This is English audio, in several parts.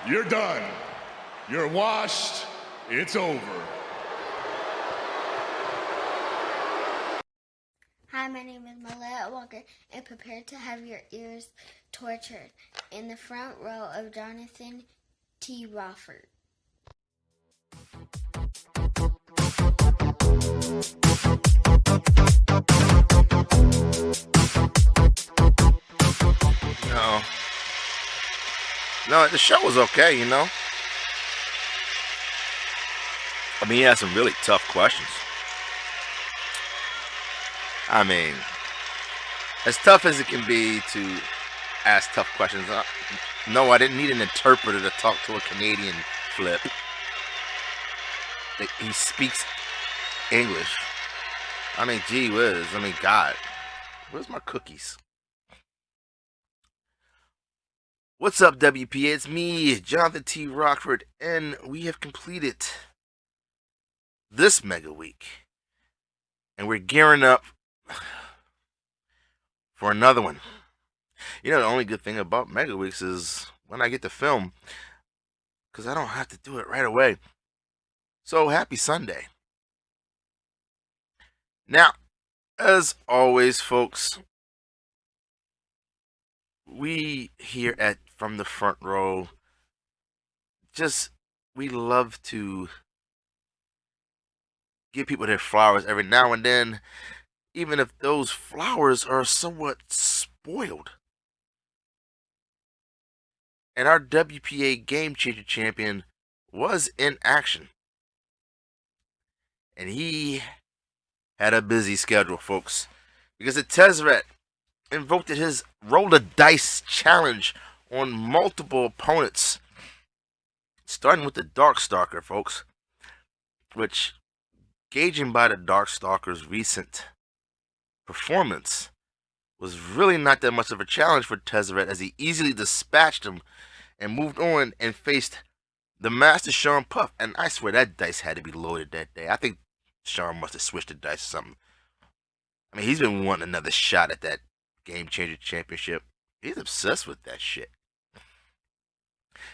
You're done. You're washed. It's over. Hi, my name is Malaya Walker, and prepare to have your ears tortured in the front row of Johnathan T. Rokford. No, the show was okay, you know. I mean, he had some really tough questions. I mean, as tough as it can be to ask tough questions. No, I didn't need an interpreter to talk to a Canadian flip. He speaks English. I mean, gee whiz. I mean, God. Where's my cookies? What's up, WPA? It's me, Johnathan T. Rokford, and we have completed this mega week. And we're gearing up for another one. You know, the only good thing about mega weeks is when I get to film, because I don't have to do it right away. So, happy Sunday. Now, as always, folks, we here at From the Front Row, we love to give people their flowers every now and then, even if those flowers are somewhat spoiled. And our WPA Game Changer champion was in action. And he had a busy schedule, folks, because the Tezzeret invoked his roll the dice challenge on multiple opponents, starting with the Darkstalker, folks, which, gauging by the Darkstalker's recent performance, was really not that much of a challenge for Tezzeret, as he easily dispatched him and moved on and faced the Master Sean Puff. And I swear that dice had to be loaded that day. I think Sean must have switched the dice or something. I mean, he's been wanting another shot at that Game Changer Championship. He's obsessed with that shit.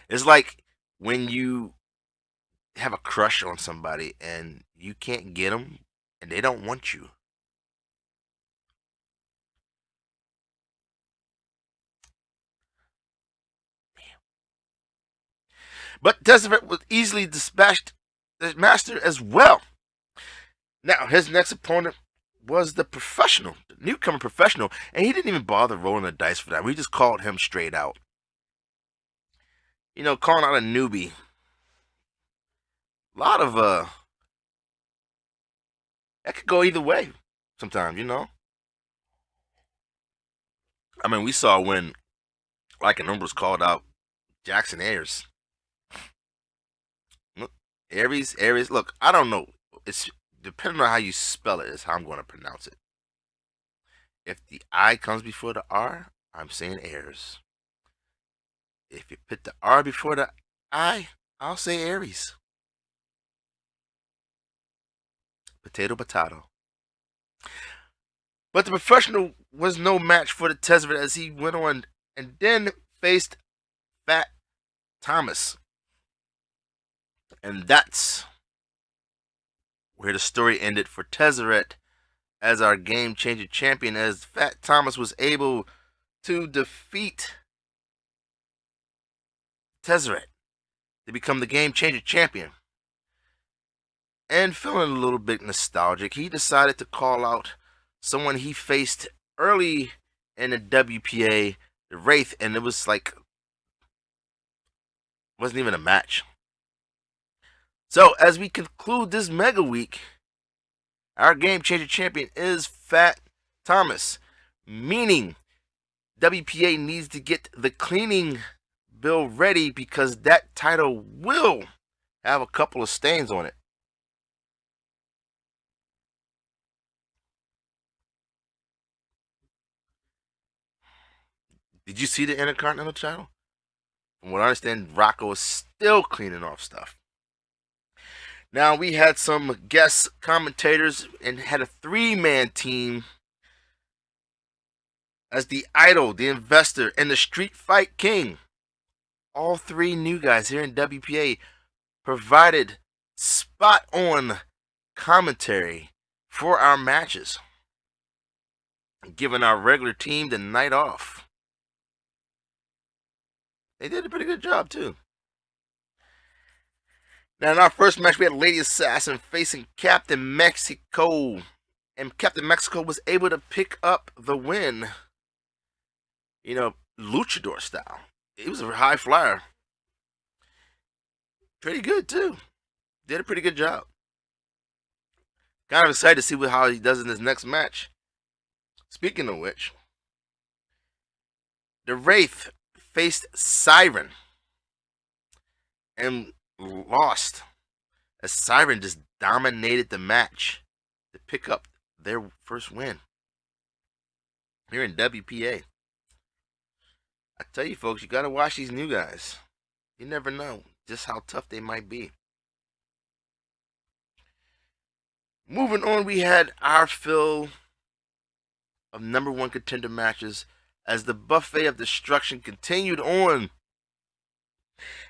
It's like when you have a crush on somebody and you can't get them and they don't want you. But Tezzeret was easily dispatched the Master as well. Now, his next opponent was the professional, the newcomer professional, and he didn't even bother rolling the dice for that. We just called him straight out. You know, calling out a newbie. A lot of, that could go either way sometimes, you know. I mean, we saw when, like a number was called out, Jackson Ayers. Aries, look, I don't know. It's depending on how you spell it is how I'm going to pronounce it. If the I comes before the R, I'm saying Ayers. If you put the R before the I, I'll say Aries. Potato, potato. But the professional was no match for the Tezzeret as he went on and then faced Fat Thomas. And that's where the story ended for Tezzeret as our Game Changer champion, as Fat Thomas was able to defeat Tezzeret to become the Game Changer champion. And feeling a little bit nostalgic, he decided to call out someone he faced early in the WPA, the Wraith, and it was like, wasn't even a match. So, as we conclude this mega week, our Game Changer champion is Fat Thomas, meaning WPA needs to get the cleaning bill ready because that title will have a couple of stains on it. Did you see the Intercontinental title? From what I understand, Rocco is still cleaning off stuff. Now, we had some guest commentators and had a three-man team as the Idol, the Investor, and the Street Fight King all three new guys here in WPA provided spot on commentary for our matches, giving our regular team the night off. They did a pretty good job too. Now in our first match we had Lady Assassin facing Captain Mexico, and Captain Mexico was able to pick up the win, luchador style. He was a high flyer. Pretty good too. Did a pretty good job. Kind of excited to see how he does in his next match. Speaking of which, the Wraith faced Siren and lost, as Siren just dominated the match to pick up their first win here in WPA. I tell you folks, you gotta watch these new guys. You never know just how tough they might be. Moving on, we had our fill of number one contender matches as the buffet of destruction continued on.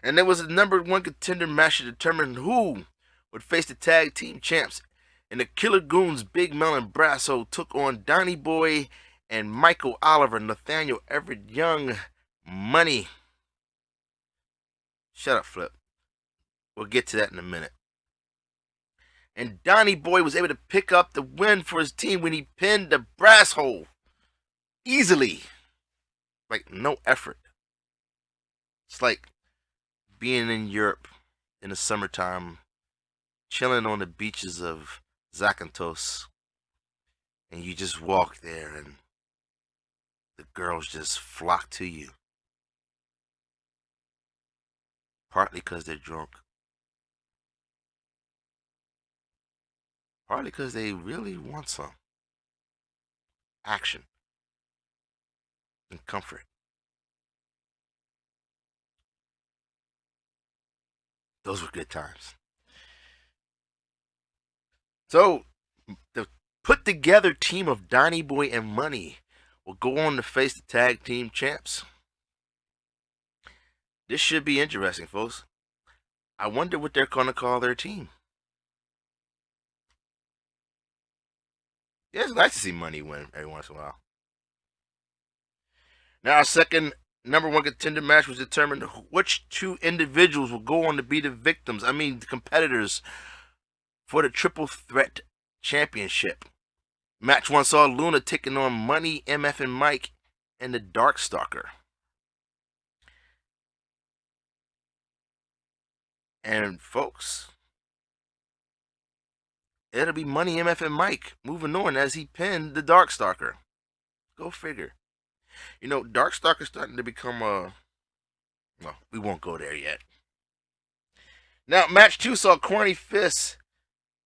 And there was a number one contender match to determine who would face the tag team champs. And the Killer Goons, Big Mel and Brasso, took on Donnie Boy and Michael Oliver, Nathaniel Everett Young, Money. Shut up, Flip. We'll get to that in a minute. And Donnie Boy was able to pick up the win for his team when he pinned the Brass Hole easily. Like, no effort. It's like being in Europe in the summertime, chilling on the beaches of Zakynthos, and you just walk there and the girls just flock to you. Partly because they're drunk. Partly because they really want some action and comfort. Those were good times. So, the put together team of Donnie Boy and Money will go on to face the tag team champs. This should be interesting, folks. I wonder what they're going to call their team. Yeah, it's nice to see Money win every once in a while. Now, our second number one contender match was determined which two individuals will go on to be the victims, the competitors, for the Triple Threat Championship. Match one saw Luna taking on Money, MF and Mike, and the Darkstalker. And folks, it'll be Money, MF, and Mike moving on as he pinned the Darkstalker. Go figure. Darkstalker's starting to become a... Well, we won't go there yet. Now, match two saw Corny Fist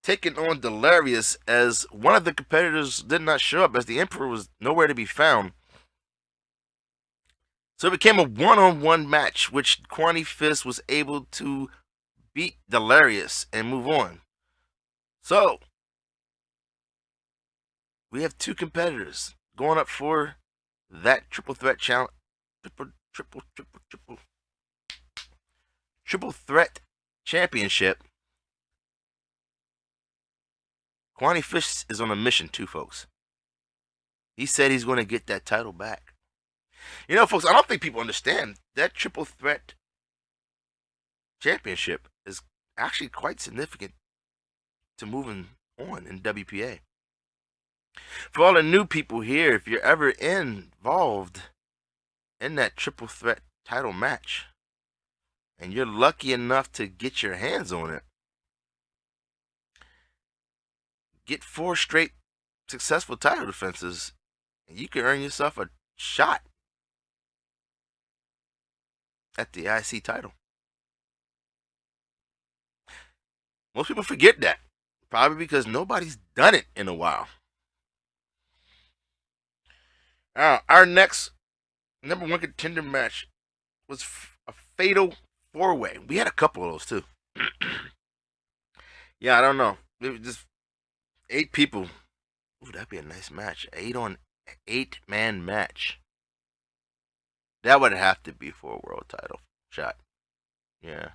taking on Delirious as one of the competitors did not show up as the Emperor was nowhere to be found. So it became a one-on-one match, which Corny Fist was able to beat Delirious and move on. So, we have two competitors going up for that Triple Threat challenge. Triple Threat Championship. Corny Fish is on a mission too, folks. He said he's going to get that title back. Folks, I don't think people understand that Triple Threat Championship is actually quite significant to moving on in WPA. For all the new people here, if you're ever involved in that Triple Threat title match, and you're lucky enough to get your hands on it, get 4 straight successful title defenses, and you can earn yourself a shot at the IC title. Most people forget that, probably because nobody's done it in a while. Our next number one contender match was a fatal 4-way. We had a couple of those too. Yeah, I don't know. It was just 8 people. Ooh, that'd be a nice match. 8-on-8 man match. That would have to be for a world title. shot. Yeah.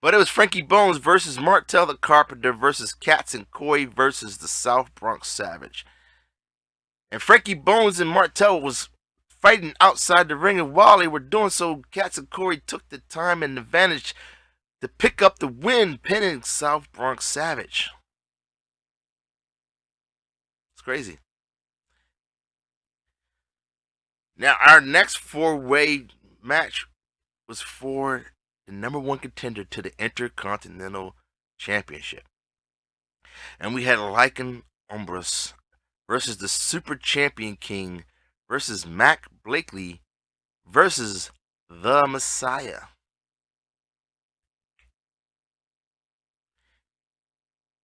But it was Frankie Bones versus Martel the Carpenter versus Cats and Coy versus the South Bronx Savage. And Frankie Bones and Martel was fighting outside the ring, and while they were doing so, Cats and Coy took the time and advantage to pick up the win, pinning South Bronx Savage. It's crazy. Now, our next four-way match was for the number one contender to the Intercontinental Championship. And we had Lycan Umbras versus the Super Champion King versus Mac Blakely versus the Messiah.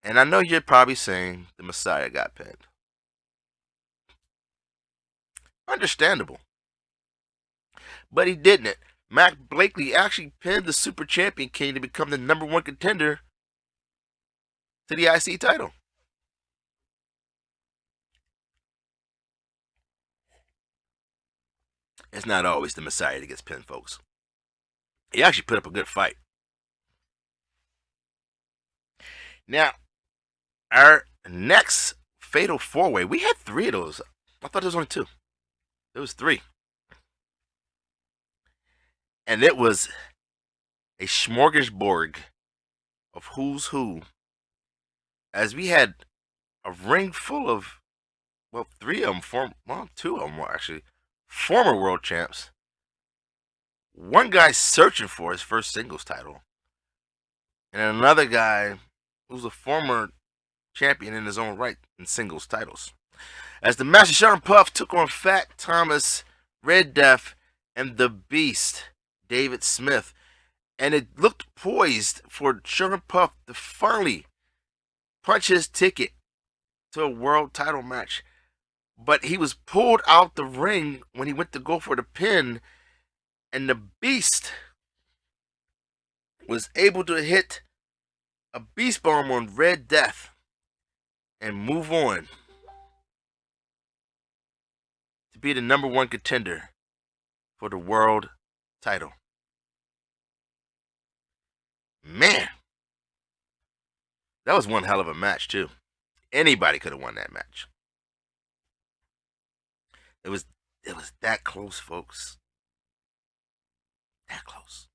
And I know you're probably saying the Messiah got pinned. Understandable. But he didn't. Mac Blakely actually pinned the Super Champion King to become the number one contender to the IC title. It's not always the Messiah that gets pinned, folks. He actually put up a good fight. Now, our next Fatal 4-Way, we had three of those. I thought there was only two. There was three. And it was a smorgasbord of who's who. As we had a ring full of, well, three of them, two of them were actually former world champs. One guy searching for his first singles title. And another guy who's a former champion in his own right in singles titles. As the Master Sean Puff took on Fat Thomas, Red Death, and the Beast, David Smith. And it looked poised for Sean Puff to finally punch his ticket to a world title match. But he was pulled out the ring when he went to go for the pin. And the Beast was able to hit a Beast Bomb on Red Death and move on to be the number one contender for the world title. Man, that was one hell of a match too. Anybody could have won that match. It was that close, folks. That close.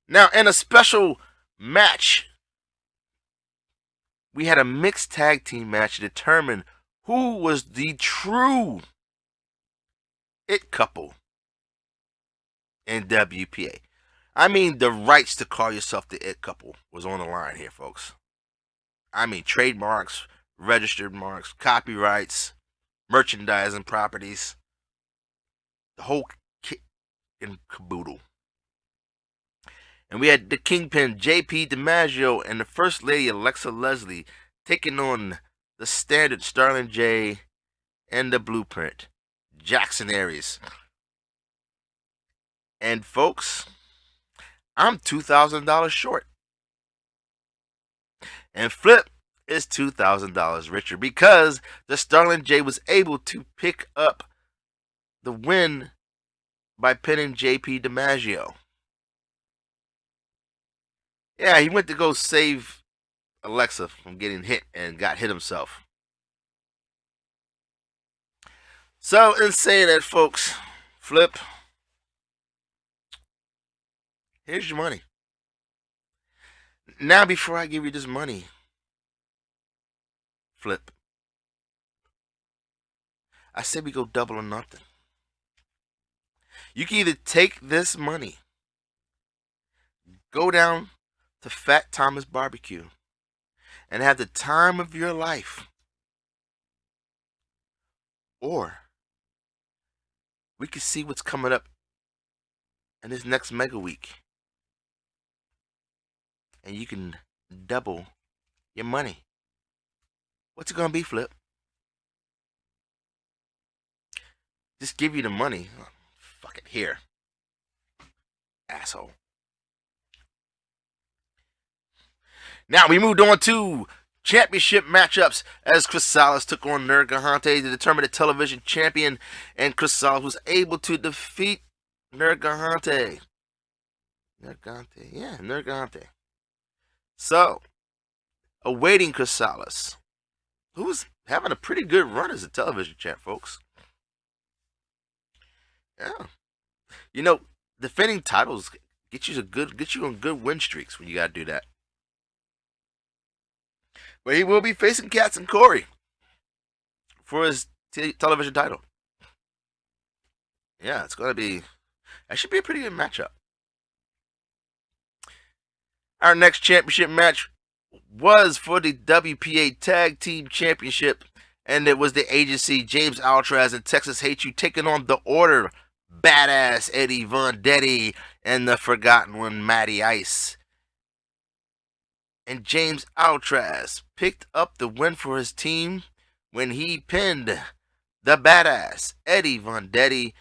Now, in a special match, we had a mixed tag team match to determine who was the true it couple in WPA. I mean, the rights to call yourself the it couple was on the line here, folks. I mean, trademarks, registered marks, copyrights, merchandising properties, the whole kit and caboodle. And we had the Kingpin, JP DiMaggio, and the First Lady, Alexa Leslie, taking on the Standard, Starling J, and the Blueprint, Jackson Aries. And folks, I'm $2,000 short. And Flip is $2,000 richer because the Starling J was able to pick up the win by pinning JP DiMaggio. Yeah, he went to go save Alexa from getting hit and got hit himself. So, in saying that, folks, Flip, here's your money. Now, before I give you this money, Flip, I said we go double or nothing. You can either take this money, go down to Fat Thomas Barbecue, and have the time of your life, or we can see what's coming up in this next mega week, and you can double your money. What's it gonna be, Flip? Just give you the money. Oh, fuck it, here, asshole. Now we moved on to championship matchups as Chrysalis took on Nergahante to determine the television champion, and Chrysalis was able to defeat Nergahante. Nergahante. So, awaiting Chrysalis, who's having a pretty good run as a television champ, folks. Yeah. You know, defending titles get you on good win streaks when you gotta do that. But he will be facing Cats and Corey for his television title. Yeah, that should be a pretty good matchup. Our next championship match was for the WPA Tag Team Championship, and it was the agency James Altrez and Texas Hate You taking on the Order, Badass Eddie Vendetti and the Forgotten One, Matty Ice. And James Altrez picked up the win for his team when he pinned the Badass Eddie Vendetti,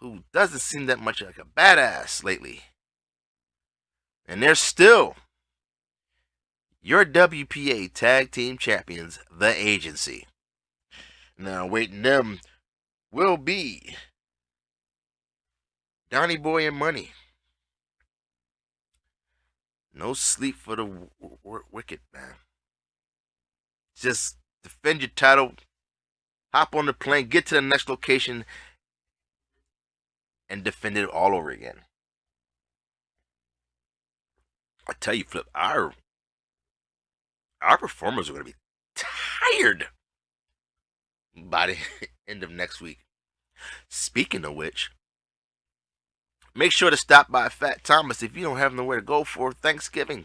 who doesn't seem that much like a badass lately. And they're still your WPA Tag Team Champions, the agency. Now, waiting them will be Donnie Boy and Money. No sleep for the wicked, man. Just defend your title, hop on the plane, get to the next location, and defend it all over again. I tell you, Flip, our performers are going to be tired by the end of next week. Speaking of which, make sure to stop by Fat Thomas if you don't have nowhere to go for Thanksgiving.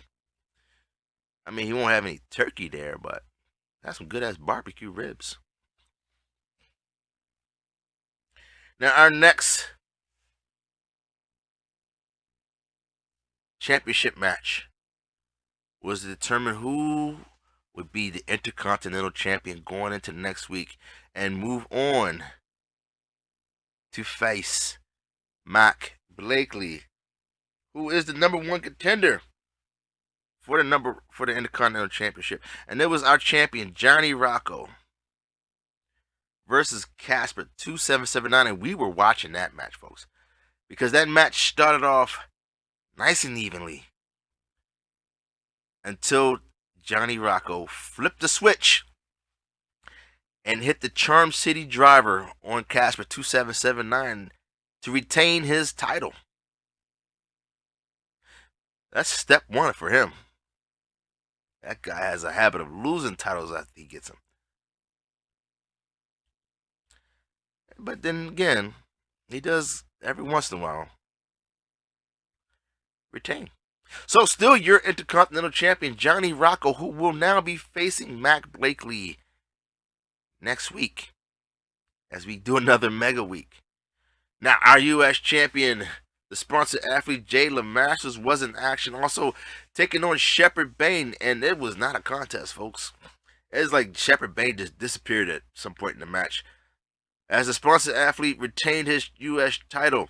I mean, he won't have any turkey there, but that's some good-ass barbecue ribs. Now, our next championship match was to determine who would be the Intercontinental Champion going into next week and move on to face Mac Blakely, who is the number one contender for the Intercontinental Championship. And it was our champion, Johnny Rocco, versus Casper 2779. And we were watching that match, folks, because that match started off nice and evenly until Johnny Rocco flipped the switch and hit the Charm City Driver on Casper 2779 to retain his title. That's step one for him. That guy has a habit of losing titles after he gets them. But then again, he does every once in a while retain. So still your Intercontinental Champion, Johnny Rocco, who will now be facing Mac Blakely next week as we do another Mega Week. Now, our U.S. Champion, the sponsored athlete Jayla Masters, was in action, also taking on Shepard Bain, and it was not a contest, folks. It's like Shepard Bain just disappeared at some point in the match, as the sponsored athlete retained his U.S. title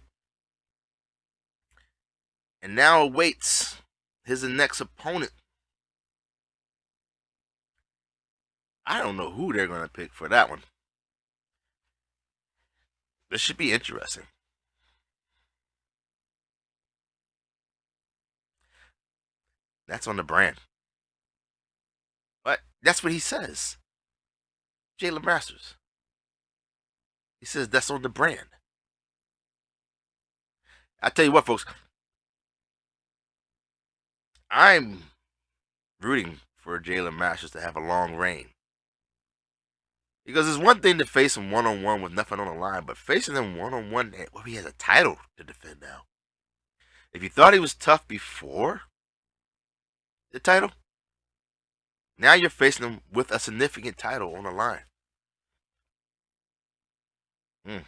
and now awaits his next opponent. I don't know who they're going to pick for that one. This should be interesting. That's on the brand. But that's what he says. Jayla Masters. He says that's on the brand. I tell you what, folks. I'm rooting for Jayla Masters to have a long reign. Because it's one thing to face him one-on-one with nothing on the line, but facing him one-on-one, well, he has a title to defend now. If you thought he was tough before the title, now you're facing him with a significant title on the line. It's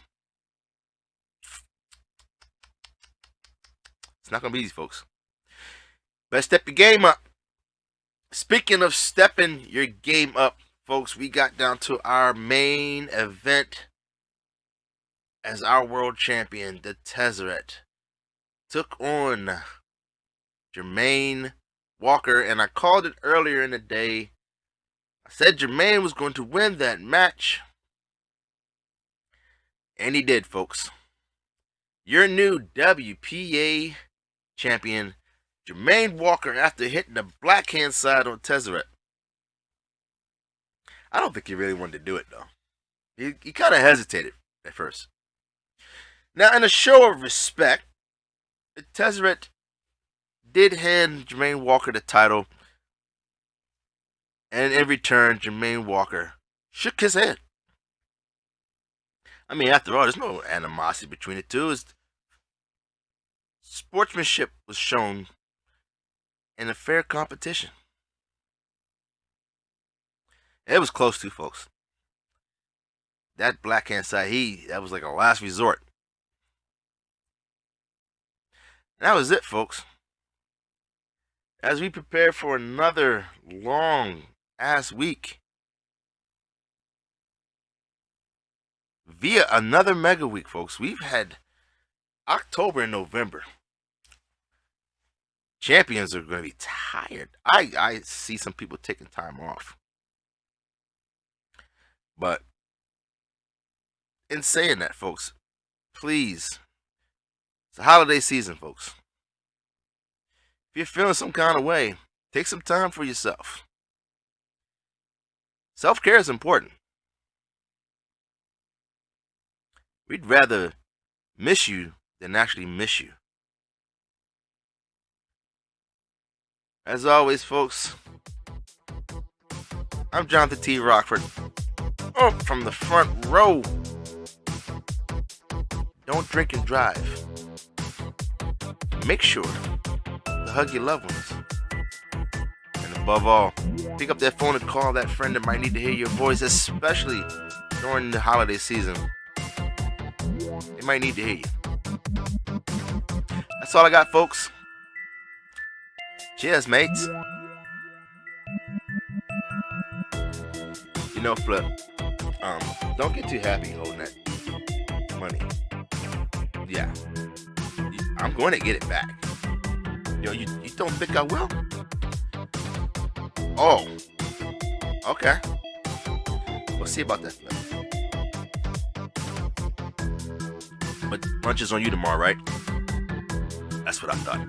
not going to be easy, folks. Better step your game up. Speaking of stepping your game up, folks, we got down to our main event as our world champion, the Tezzeret, took on Jermaine Walker, and I called it earlier in the day I said Jermaine was going to win that match. And he did, folks. Your new WPA champion, Jermaine Walker, after hitting the black hand side on Tezzeret. I don't think he really wanted to do it, though. He kind of hesitated at first. Now, in a show of respect, Tezzeret did hand Jermaine Walker the title. And in return, Jermaine Walker shook his head. I mean, after all, there's no animosity between the two. Sportsmanship was shown in a fair competition. It was close to, folks. That black hand side, that was like a last resort. And that was it, folks. As we prepare for another long-ass week, via another mega week, folks, we've had October and November. Champions are going to be tired. I see some people taking time off. But in saying that, folks, please, it's the holiday season, folks. If you're feeling some kind of way, take some time for yourself. Self-care is important. We'd rather miss you than actually miss you. As always, folks, I'm Johnathan T. Rokford. Oh, from the front row. Don't drink and drive. Make sure to hug your loved ones. And above all, pick up that phone and call that friend that might need to hear your voice, especially during the holiday season. They might need to hear you. That's all I got, folks. Cheers, mates. You know, Flip, don't get too happy holding that money. Yeah, I'm going to get it back. You don't think I will? Oh, okay. We'll see about that, Flip. But lunch is on you tomorrow, right? That's what I thought.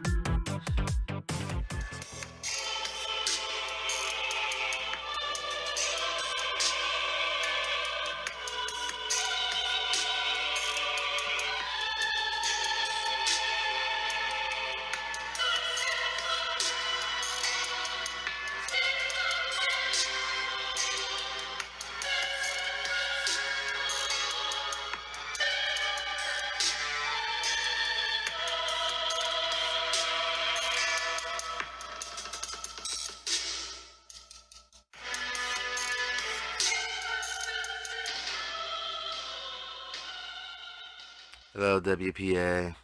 Hello, WPA.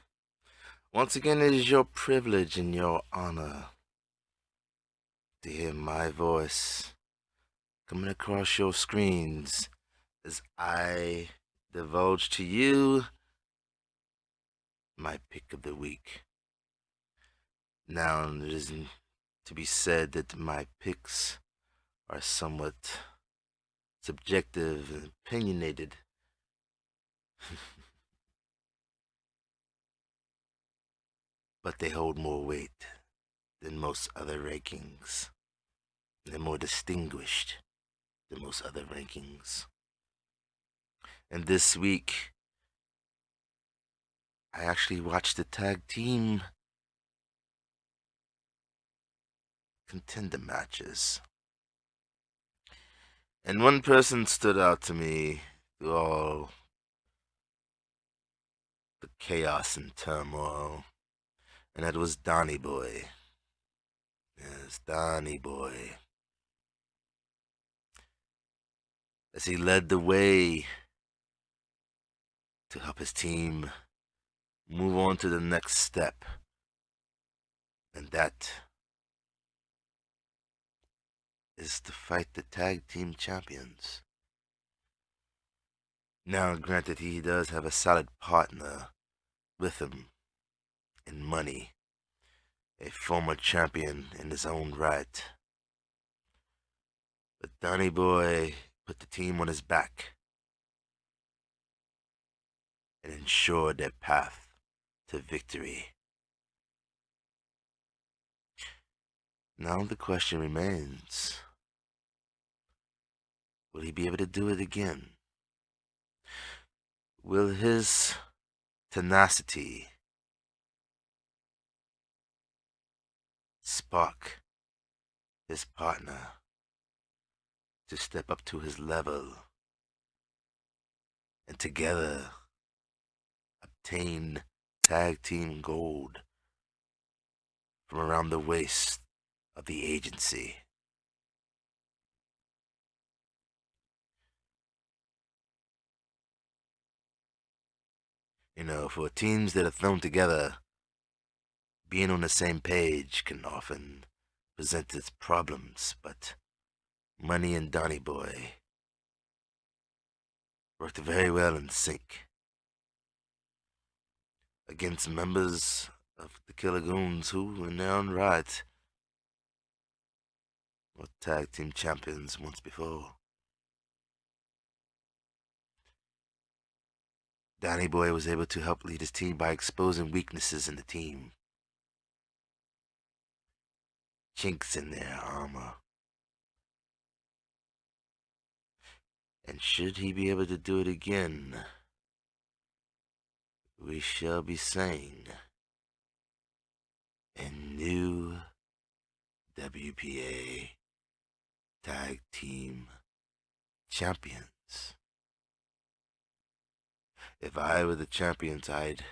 Once again, it is your privilege and your honor to hear my voice coming across your screens as I divulge to you my pick of the week. Now, it is to be said that my picks are somewhat subjective and opinionated. But they hold more weight than most other rankings. They're more distinguished than most other rankings. And this week, I actually watched the tag team contender matches. And one person stood out to me through all the chaos and turmoil. And that was Donnie Boy. Yes, Donnie Boy. As he led the way to help his team move on to the next step. And that is to fight the tag team champions. Now, granted, he does have a solid partner with him in Money, a former champion in his own right. But Donny Boy put the team on his back and ensured their path to victory. Now the question remains, will he be able to do it again? Will his tenacity spark his partner to step up to his level and together obtain tag team gold from around the waist of the agency? You know, for teams that are thrown together, being on the same page can often present its problems, but Money and Donny Boy worked very well in sync against members of the Killer Goons who, in their own right, were tag team champions once before. Donny Boy was able to help lead his team by exposing weaknesses in the team, chinks in their armor. And should he be able to do it again, we shall be saying a new WPA Tag Team Champions. If I were the champions, I'd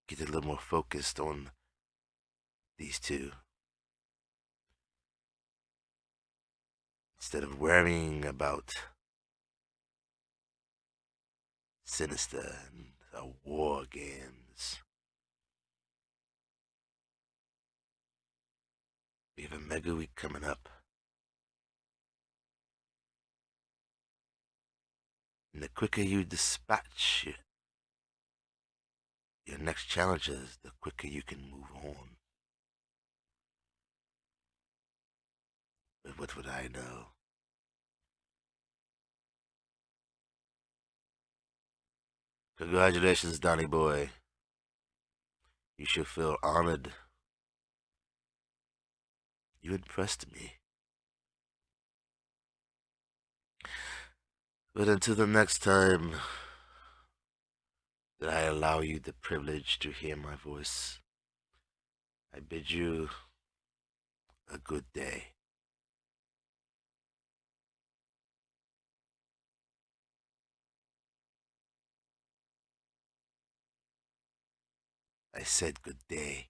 get a little more focused on these two, instead of worrying about Sinister and the War Games. We have a mega week coming up. And the quicker you dispatch your next challenges, the quicker you can move on. But what would I know? Congratulations, Donny Boy. You should feel honored. You impressed me. But until the next time that I allow you the privilege to hear my voice, I bid you a good day. I said good day.